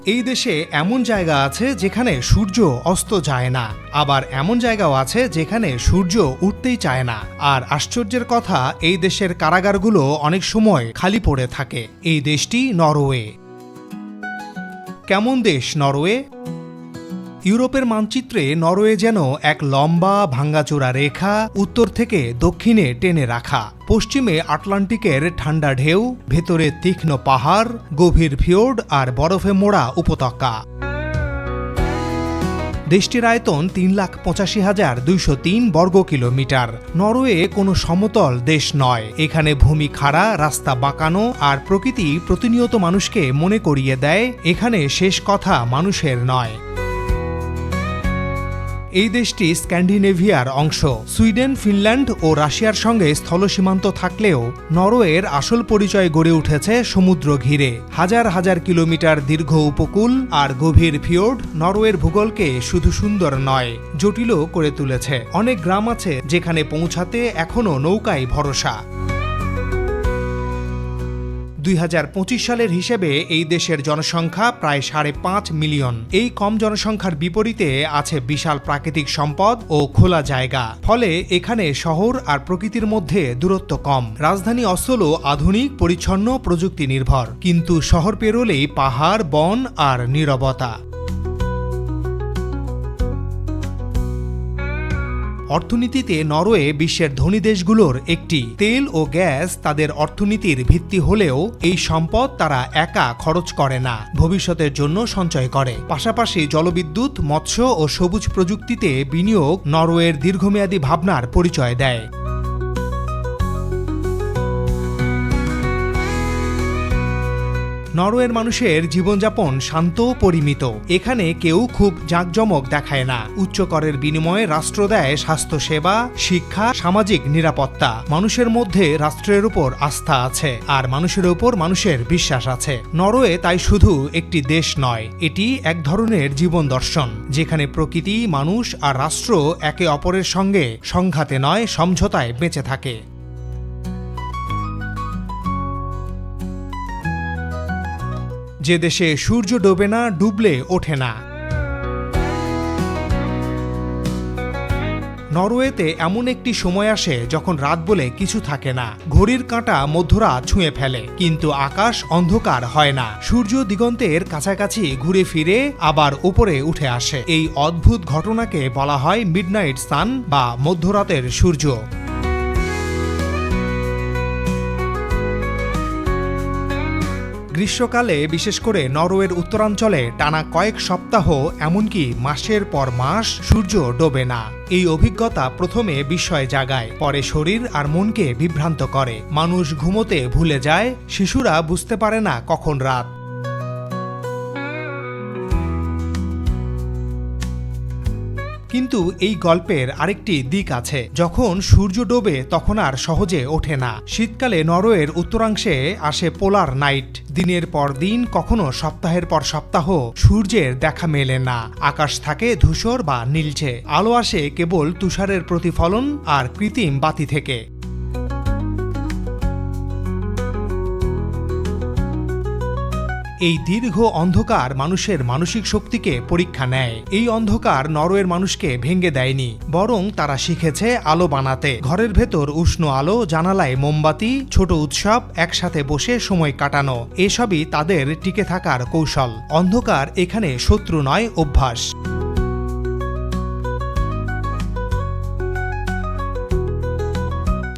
এই দেশে এমন জায়গা আছে যেখানে সূর্য অস্ত যায় না, আবার এমন জায়গাও আছে যেখানে সূর্য উঠতেই চায় না। আর আশ্চর্যের কথা, এই দেশের কারাগারগুলো অনেক সময় খালি পড়ে থাকে। এই দেশটি নরওয়ে। কেমন দেশ নরওয়ে? ইউরোপের মানচিত্রে নরওয়ে যেন এক লম্বা ভাঙ্গাচোরা রেখা, উত্তর থেকে দক্ষিণে টেনে রাখা। পশ্চিমে আটলান্টিকের ঠান্ডা ঢেউ, ভেতরে তীক্ষ্ণ পাহাড়, গভীর ফিওর্ড আর বরফে মোড়া উপত্যকা। দেশটির আয়তন 3,85,203 বর্গ কিলোমিটার। নরওয়ে কোনো সমতল দেশ নয়। এখানে ভূমি খাড়া, রাস্তা বাঁকানো, আর প্রকৃতি প্রতিনিয়ত মানুষকে মনে করিয়ে দেয় এখানে শেষ কথা মানুষের নয়। এই দেশটি স্ক্যান্ডিনেভিয়ার অংশ। সুইডেন, ফিনল্যান্ড ও রাশিয়ার সঙ্গে স্থলসীমান্ত থাকলেও নরওয়ের আসল পরিচয় গড়ে উঠেছে সমুদ্র ঘিরে। হাজার হাজার কিলোমিটার দীর্ঘ উপকূল আর গভীর ফিওর্ড নরওয়ের ভূগোলকে শুধু সুন্দর নয়, জটিলও করে তুলেছে। অনেক গ্রাম আছে যেখানে পৌঁছাতে এখনও নৌকায় ভরসা। 2025 সালের হিসেবে এই দেশের জনসংখ্যা প্রায় 5.5 মিলিয়ন। এই কম জনসংখ্যার বিপরীতে আছে বিশাল প্রাকৃতিক সম্পদ ও খোলা জায়গা। ফলে এখানে শহর আর প্রকৃতির মধ্যে দূরত্ব কম। রাজধানী অসলো আধুনিক, পরিচ্ছন্ন, প্রযুক্তি নির্ভর, কিন্তু শহর পেরোলেই পাহাড়, বন আর নীরবতা। অর্থনীতিতে নরওয়ে বিশ্বের ধনী দেশগুলোর একটি। তেল ও গ্যাস তাদের অর্থনীতির ভিত্তি হলেও এই সম্পদ তারা একা খরচ করে না, ভবিষ্যতের জন্য সঞ্চয় করে। পাশাপাশি জলবিদ্যুৎ, মৎস্য ও সবুজ প্রযুক্তিতে বিনিয়োগ নরওয়ের দীর্ঘমেয়াদী ভাবনার পরিচয় দেয়। নরওয়ের মানুষের জীবনযাপন শান্ত, পরিমিত। এখানে কেউ খুব জাঁকজমক দেখায় না। উচ্চ করের বিনিময়ে রাষ্ট্র দেয় স্বাস্থ্যসেবা, শিক্ষা, সামাজিক নিরাপত্তা। মানুষের মধ্যে রাষ্ট্রের উপর আস্থা আছে, আর মানুষের উপর মানুষের বিশ্বাস আছে। নরওয়ে তাই শুধু একটি দেশ নয়, এটি এক ধরনের জীবন দর্শন, যেখানে প্রকৃতি, মানুষ আর রাষ্ট্র একে অপরের সঙ্গে সংঘাতে নয়, সমঝোতায় বেঁচে থাকে। যে দেশে সূর্য ডোবে না, ডুবলে ওঠে না। নরওয়েতে এমন একটি সময় আসে যখন রাত বলে কিছু থাকে না। ঘড়ির কাঁটা মধ্যরাত ছুঁয়ে ফেলে, কিন্তু আকাশ অন্ধকার হয় না। সূর্য দিগন্তের কাছাকাছি ঘুরে ফিরে আবার উপরে উঠে আসে। এই অদ্ভুত ঘটনাকে বলা হয় মিডনাইট সান বা মধ্যরাতের সূর্য। গ্রীষ্মকালে, বিশেষ করে নরওয়ের উত্তরাঞ্চলে টানা কয়েক সপ্তাহ, এমনকি মাসের পর মাস সূর্য ডোবে না। এই অভিজ্ঞতা প্রথমে বিস্ময় জাগায়, পরে শরীর আর মনকে বিভ্রান্ত করে। মানুষ ঘুমোতে ভুলে যায়, শিশুরা বুঝতে পারে না কখন রাত। কিন্তু এই গল্পের আরেকটি দিক আছে। যখন সূর্য ডোবে তখন আর সহজে ওঠে না। শীতকালে নরওয়ের উত্তরাংশে আসে পোলার নাইট। দিনের পর দিন, কখনো সপ্তাহের পর সপ্তাহ সূর্যের দেখা মেলে না। আকাশ থাকে ধূসর বা নীলচে। আলো আসে কেবল তুষারের প্রতিফলন আর কৃত্রিম বাতি থেকে। এই দীর্ঘ অন্ধকার মানুষের মানসিক শক্তিকে পরীক্ষা নেয়। এই অন্ধকার নরওয়ের মানুষকে ভেঙে দেয়নি, বরং তারা শিখেছে আলো বানাতে। ঘরের ভেতর উষ্ণ আলো, জানালায় মোমবাতি, ছোট উৎসব, একসাথে বসে সময় কাটানো, এসবই তাদের টিকে থাকার কৌশল। অন্ধকার এখানে শত্রু নয়, অভ্যাস।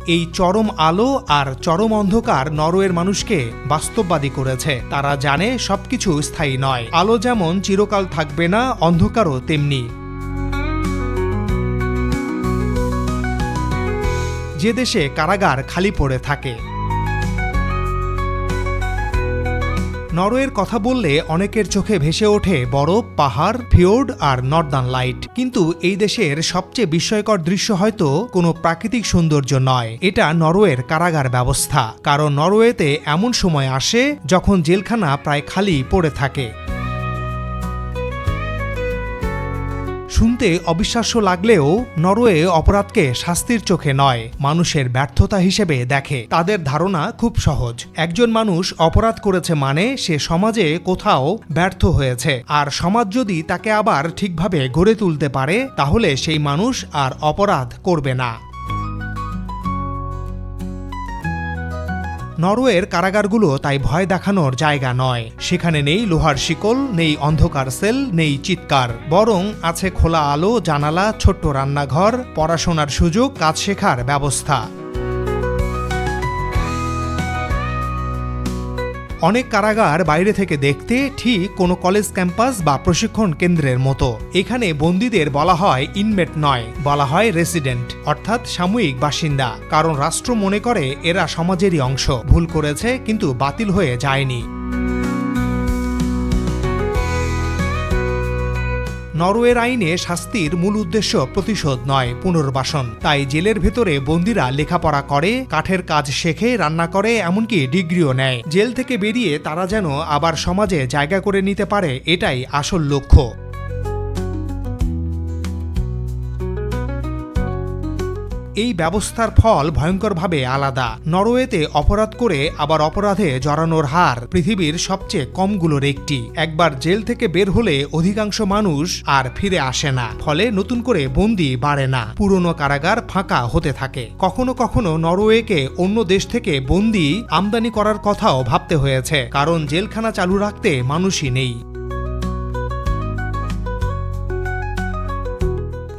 এই চরম আলো আর চরম অন্ধকার নরওয়ের মানুষকে বাস্তববাদী করেছে। তারা জানে সবকিছু স্থায়ী নয়। আলো যেমন চিরকাল থাকবে না, অন্ধকারও তেমনি। যে দেশে কারাগার খালি পড়ে থাকে। নরওয়ের কথা বললে অনেকের চোখে ভেসে ওঠে বরফ, পাহাড়, ফিওর্ড আর নর্দার্ন লাইট। কিন্তু এই দেশের সবচেয়ে বিস্ময়কর দৃশ্য হয়তো কোনো প্রাকৃতিক সৌন্দর্য নয়, এটা নরওয়ের কারাগার ব্যবস্থা। কারণ নরওয়েতে এমন সময় আসে যখন জেলখানা প্রায় খালি পড়ে থাকে। শুনতে অবিশ্বাস্য লাগলেও নরওয়ে অপরাধকে শাস্তির চোখে নয়, মানুষের ব্যর্থতা হিসেবে দেখে। তাদের ধারণা খুব সহজ, একজন মানুষ অপরাধ করেছে মানে সে সমাজে কোথাও ব্যর্থ হয়েছে, আর সমাজ যদি তাকে আবার ঠিকভাবে গড়ে তুলতে পারে তাহলে সেই মানুষ আর অপরাধ করবে না। নরওয়ের কারাগারগুলো তাই ভয় দেখানোর জায়গা নয়। সেখানে নেই লোহার শিকল, নেই অন্ধকার সেল, নেই চিৎকার, বরং আছে খোলা আলো, জানালা, ছোট্ট রান্নাঘর, পড়াশোনার সুযোগ, কাজ শেখার ব্যবস্থা। অনেক কারাগার বাইরে থেকে দেখতে ঠিক কোনো কলেজ ক্যাম্পাস বা প্রশিক্ষণ কেন্দ্রের মতো। এখানে বন্দীদের বলা হয় ইনমেট নয়, বলা হয় রেসিডেন্ট, অর্থাৎ সাময়িক বাসিন্দা। কারণ রাষ্ট্র মনে করে এরা সমাজেরই অংশ, ভুল করেছে কিন্তু বাতিল হয়ে যায়নি। নরওয়ের আইনে শাস্তির মূল উদ্দেশ্য প্রতিশোধ নয়, পুনর্বাসন। তাই জেলের ভেতরে বন্দীরা লেখাপড়া করে, কাঠের কাজ শেখে, রান্না করে, এমনকি ডিগ্রিও নেয়। জেল থেকে বেরিয়ে তারা যেন আবার সমাজে জায়গা করে নিতে পারে, এটাই আসল লক্ষ্য। এই ব্যবস্থার ফল ভয়ঙ্করভাবে আলাদা। নরওয়েতে অপরাধ করে আবার অপরাধে জড়ানোর হার পৃথিবীর সবচেয়ে কমগুলোর একটি। একবার জেল থেকে বের হলে অধিকাংশ মানুষ আর ফিরে আসে না, ফলে নতুন করে বন্দী বাড়ে না, পুরনো কারাগার ফাঁকা হতে থাকে। কখনো কখনো নরওয়েকে অন্য দেশ থেকে বন্দী আমদানি করার কথাও ভাবতে হয়েছে, কারণ জেলখানা চালু রাখতে মানুষই নেই।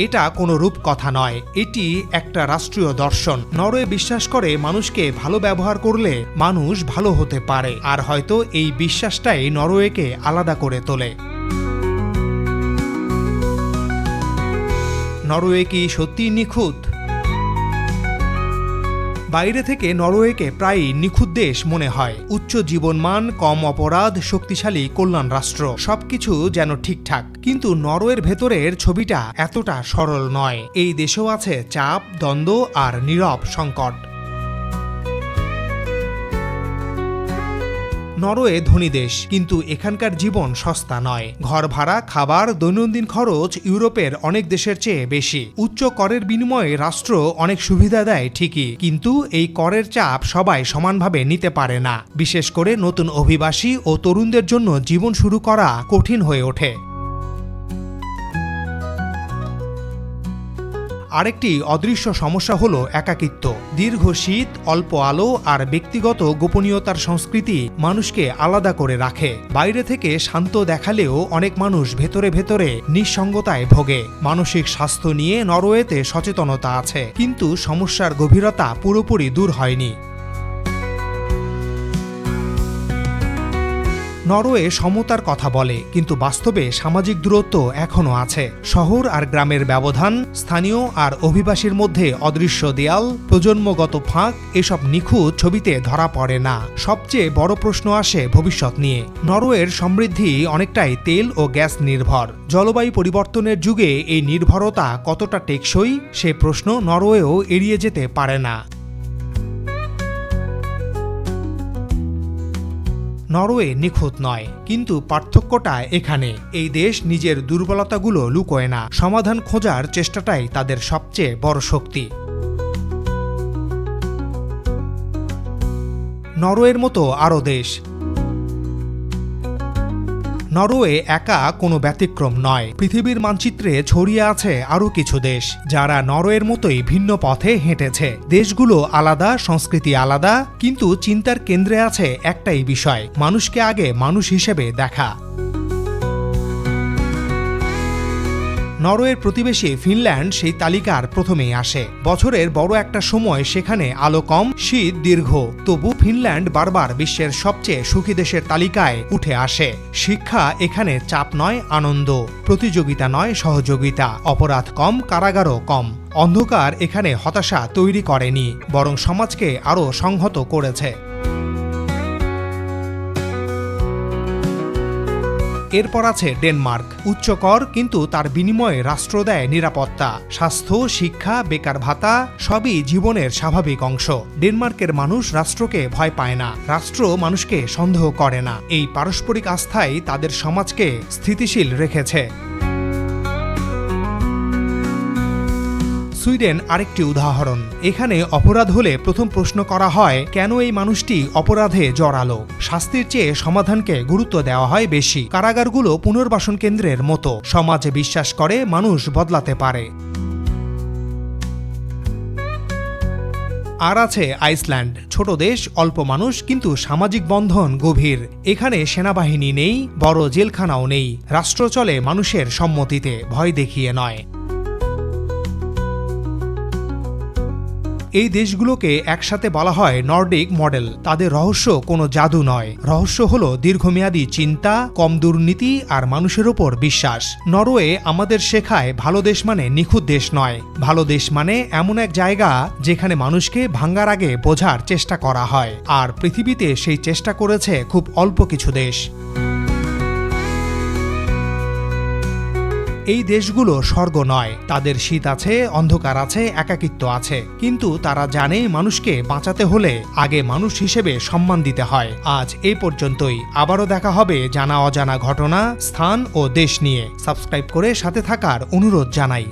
এটা কোনো রূপকথা নয়, এটি একটা রাষ্ট্রীয় দর্শন। নরওয়ে বিশ্বাস করে মানুষকে ভালো ব্যবহার করলে মানুষ ভালো হতে পারে, আর হয়তো এই বিশ্বাসটাই নরওয়েকে আলাদা করে তোলে। নরওয়ে কি সত্যি নিখুঁত? বাইরে থেকে নরওয়েকে প্রায়ই নিখুঁত দেশ মনে হয়। উচ্চ জীবনমান, কম অপরাধ, শক্তিশালী কল্যাণ রাষ্ট্র, সবকিছু যেন ঠিকঠাক। কিন্তু নরওয়ের ভেতরের ছবিটা এতটা সরল নয়। এই দেশেও আছে চাপ, দ্বন্দ্ব আর নীরব সংকট। নরওয়ে ধনী দেশ, কিন্তু এখানকার জীবন সস্তা নয়। ঘর ভাড়া, খাবার, দৈনন্দিন খরচ ইউরোপের অনেক দেশের চেয়ে বেশি। উচ্চ করের বিনিময়ে রাষ্ট্র অনেক সুবিধা দেয় ঠিকই, কিন্তু এই করের চাপ সবাই সমানভাবে নিতে পারে না। বিশেষ করে নতুন অভিবাসী ও তরুণদের জন্য জীবন শুরু করা কঠিন হয়ে ওঠে। আরেকটি অদৃশ্য সমস্যা হলো একাকিত্ব। দীর্ঘ শীত, অল্প আলো আর ব্যক্তিগত গোপনীয়তার সংস্কৃতি মানুষকে আলাদা করে রাখে। বাইরে থেকে শান্ত দেখালেও অনেক মানুষ ভেতরে ভেতরে নিঃসঙ্গতায় ভোগে। মানসিক স্বাস্থ্য নিয়ে নরওয়েতে সচেতনতা আছে, কিন্তু সমস্যার গভীরতা পুরোপুরি দূর হয়নি। নরওয়ে সমতার কথা বলে, কিন্তু বাস্তবে সামাজিক দূরত্ব এখনও আছে। শহর আর গ্রামের ব্যবধান, স্থানীয় আর অভিবাসীর মধ্যে অদৃশ্য দেয়াল, প্রজন্মগত ফাঁক, এসব নিখুঁত ছবিতে ধরা পড়ে না। সবচেয়ে বড় প্রশ্ন আসে ভবিষ্যৎ নিয়ে। নরওয়ের সমৃদ্ধি অনেকটাই তেল ও গ্যাস নির্ভর। জলবায়ু পরিবর্তনের যুগে এই নির্ভরতা কতটা টেকসই, সে প্রশ্ন নরওয়েও এড়িয়ে যেতে পারে না। নরওয়ে নিখুঁত নয়, কিন্তু পার্থক্যটা এখানে। এই দেশ নিজের দুর্বলতাগুলো লুকোয় না, সমাধান খোঁজার চেষ্টাটাই তাদের সবচেয়ে বড় শক্তি। নরওয়ের মতো আরও দেশ। নরওয়ে একা কোনো ব্যতিক্রম নয়। পৃথিবীর মানচিত্রে ছড়িয়ে আছে আরও কিছু দেশ, যারা নরওয়ের মতোই ভিন্ন পথে হেঁটেছে। দেশগুলো আলাদা, সংস্কৃতি আলাদা, কিন্তু চিন্তার কেন্দ্রে আছে একটাই বিষয়: মানুষকে আগে মানুষ হিসেবে দেখা। নরওয়ের প্রতিবেশী ফিনল্যান্ড সেই তালিকার প্রথমেই আসে। বছরের বড় একটা সময় সেখানে আলো কম, শীত দীর্ঘ, তবু ফিনল্যান্ড বারবার বিশ্বের সবচেয়ে সুখী দেশের তালিকায় উঠে আসে। শিক্ষা এখানে চাপ নয়, আনন্দ; প্রতিযোগিতা নয়, সহযোগিতা; অপরাধ কম, কারাগারও কম। অন্ধকার এখানে হতাশা তৈরি করেনি, বরং সমাজকে আরও সংহত করেছে। এরপর আছে ডেনমার্ক। উচ্চ কর, কিন্তু তার বিনিময়ে রাষ্ট্র দেয় নিরাপত্তা, স্বাস্থ্য, শিক্ষা, বেকার ভাতা, সবই জীবনের স্বাভাবিক অংশ। ডেনমার্কের মানুষ রাষ্ট্রকে ভয় পায় না, রাষ্ট্র মানুষকে সন্দেহ করে না। এই পারস্পরিক আস্থাই তাদের সমাজকে স্থিতিশীল রেখেছে। সুইডেন আরেকটি উদাহরণ। এখানে অপরাধ হলে প্রথম প্রশ্ন করা হয় কেন এই মানুষটি অপরাধে জড়ালো। শাস্তির চেয়ে সমাধানকে গুরুত্ব দেওয়া হয় বেশি। কারাগারগুলো পুনর্বাসন কেন্দ্রের মতো। সমাজ বিশ্বাস করে মানুষ বদলাতে পারে। আর আছে আইসল্যান্ড। ছোট দেশ, অল্প মানুষ, কিন্তু সামাজিক বন্ধন গভীর। এখানে সেনাবাহিনী নেই, বড় জেলখানাও নেই। রাষ্ট্র চলে মানুষের সম্মতিতে, ভয় দেখিয়ে নয়। এই দেশগুলোকে একসাথে বলা হয় নর্ডিক মডেল। তাদের রহস্য কোনো জাদু নয়, রহস্য হলো দীর্ঘমেয়াদী চিন্তা, কম দুর্নীতি আর মানুষের ওপর বিশ্বাস। নরওয়ে আমাদের শেখায় ভালো দেশ মানে নিখুঁত দেশ নয়। ভালো দেশ মানে এমন এক জায়গা যেখানে মানুষকে ভাঙার আগে বোঝার চেষ্টা করা হয়। আর পৃথিবীতে সেই চেষ্টা করেছে খুব অল্প কিছু দেশ। এই দেশগুলো স্বর্গ নয়। তাদের শীত আছে, অন্ধকার আছে, একাকিত্ব আছে, কিন্তু তারা জানে মানুষকে বাঁচাতে হলে আগে মানুষ হিসেবে সম্মান দিতে হয়। আজ এই পর্যন্তই। আবারও দেখা হবে জানা অজানা ঘটনা, স্থান ও দেশ নিয়ে। সাবস্ক্রাইব করে সাথে থাকার অনুরোধ জানাই।